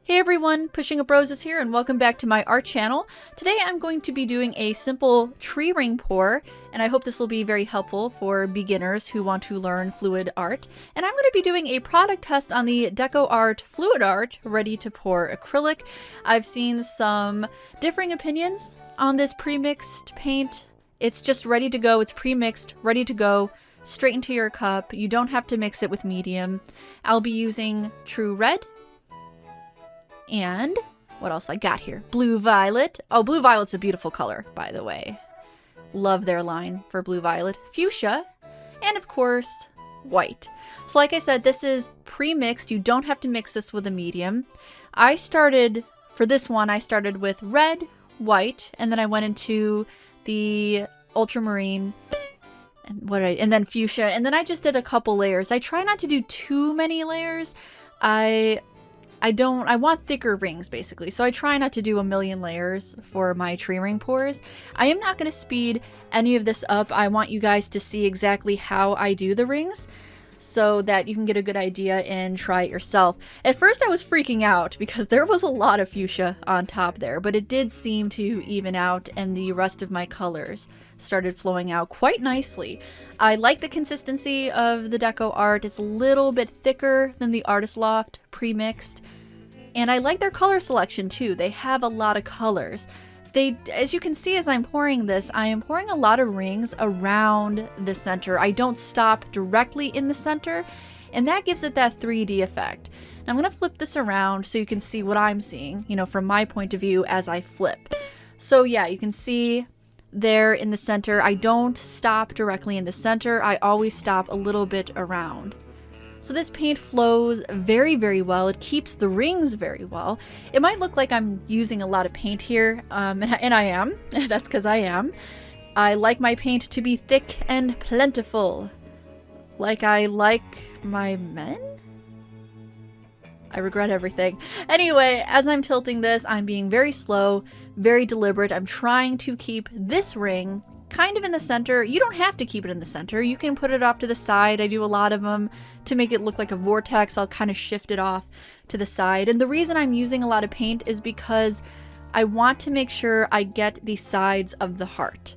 Hey everyone, PushingUpRoses here and welcome back to my art channel. Today I'm going to be doing a simple tree ring pour, and I hope this will be very helpful for beginners who want to learn fluid art. And I'm going to be doing a product test on the DecoArt Fluid Art Ready to Pour Acrylic. I've seen some differing opinions on this pre-mixed paint. It's just ready to go, it's pre-mixed, ready to go, straight into your cup. You don't have to mix it with medium. I'll be using True Red. And what else I got here? Blue Violet. Oh, Blue Violet's a beautiful color, by the way. Love their line for Blue Violet. Fuchsia. And of course, white. So like I said, this is pre-mixed. You don't have to mix this with a medium. For this one, I started with red, white, and then I went into the ultramarine and then fuchsia, and then I just did a couple layers. I try not to do too many layers. I want thicker rings basically, so I try not to do a million layers for my tree ring pours. I am not going to speed any of this up. I want you guys to see exactly how I do the rings so that you can get a good idea and try it yourself. At first I was freaking out because there was a lot of fuchsia on top there, but it did seem to even out and the rest of my colors started flowing out quite nicely. I like the consistency of the DecoArt. It's a little bit thicker than the Artist Loft pre-mixed. And I like their color selection too. They have a lot of colors. As you can see as I'm pouring this, I am pouring a lot of rings around the center. I don't stop directly in the center, and that gives it that 3D effect. Now I'm going to flip this around so you can see what I'm seeing, from my point of view as I flip. So yeah, you can see there in the center, I don't stop directly in the center. I always stop a little bit around. So this paint flows very, very well. It keeps the rings very well. It might look like I'm using a lot of paint here, and I am. That's because I am. I like my paint to be thick and plentiful. Like I like my men? I regret everything. Anyway, as I'm tilting this, I'm being very slow, very deliberate. I'm trying to keep this ring kind of in the center. You don't have to keep it in the center. You can put it off to the side. I do a lot of them to make it look like a vortex. I'll kind of shift it off to the side. And the reason I'm using a lot of paint is because I want to make sure I get the sides of the heart.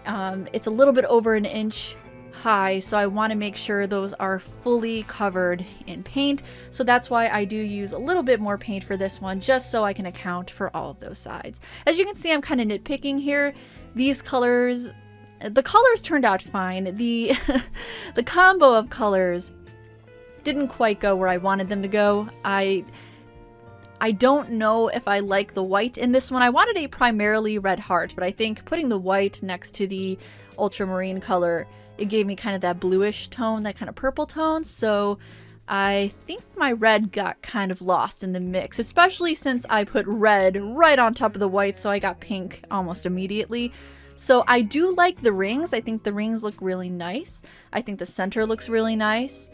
It's a little bit over an inch high, so I want to make sure those are fully covered in paint. So that's why I do use a little bit more paint for this one, just so I can account for all of those sides. As you can see, I'm kind of nitpicking here. These colors, the colors turned out fine. The combo of colors didn't quite go where I wanted them to go. I don't know if I like the white in this one. I wanted a primarily red heart, but I think putting the white next to the ultramarine color, it gave me kind of that bluish tone, that kind of purple tone. So I think my red got kind of lost in the mix, especially since I put red right on top of the white, so I got pink almost immediately. So I do like the rings. I think the rings look really nice. I think the center looks really nice.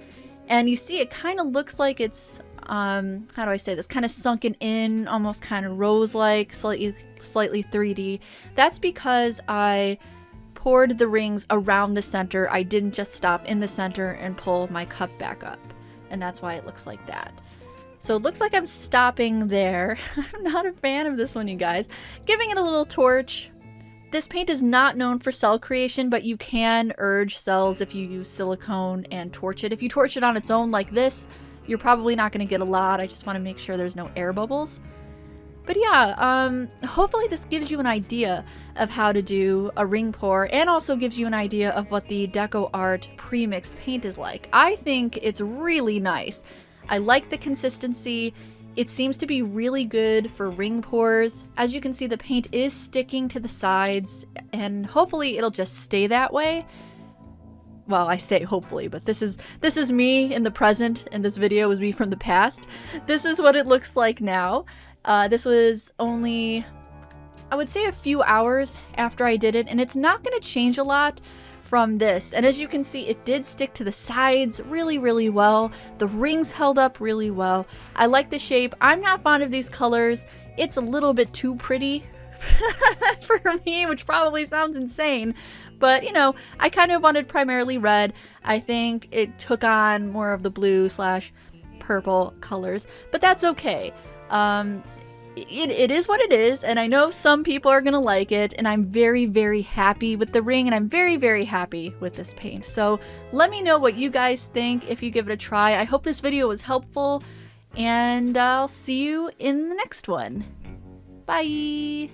And you see it kind of looks like it's, how do I say this, kind of sunken in, almost kind of rose-like, slightly 3D. That's because I poured the rings around the center. I didn't just stop in the center and pull my cup back up. And that's why it looks like that. So it looks like I'm stopping there. I'm not a fan of this one, you guys. Giving it a little torch. This paint is not known for cell creation, but you can urge cells if you use silicone and torch it. If you torch it on its own like this, you're probably not going to get a lot. I just want to make sure there's no air bubbles. But yeah, hopefully this gives you an idea of how to do a ring pour, and also gives you an idea of what the DecoArt pre-mixed paint is like. I think it's really nice. I like the consistency. It seems to be really good for ring pours. As you can see, the paint is sticking to the sides, and hopefully it'll just stay that way. Well, I say hopefully, but this is me in the present, and this video was me from the past. This is what it looks like now. This was only, I would say, a few hours after I did it, and it's not going to change a lot from this. And as you can see, it did stick to the sides really, really well. The rings held up really well. I like the shape. I'm not fond of these colors. It's a little bit too pretty for me, which probably sounds insane, but I kind of wanted primarily red. I think it took on more of the blue/purple colors, but that's okay. It is what it is, and I know some people are gonna like it, and I'm very, very happy with the ring, and I'm very, very happy with this paint. So let me know what you guys think if you give it a try. I hope this video was helpful, and I'll see you in the next one. Bye!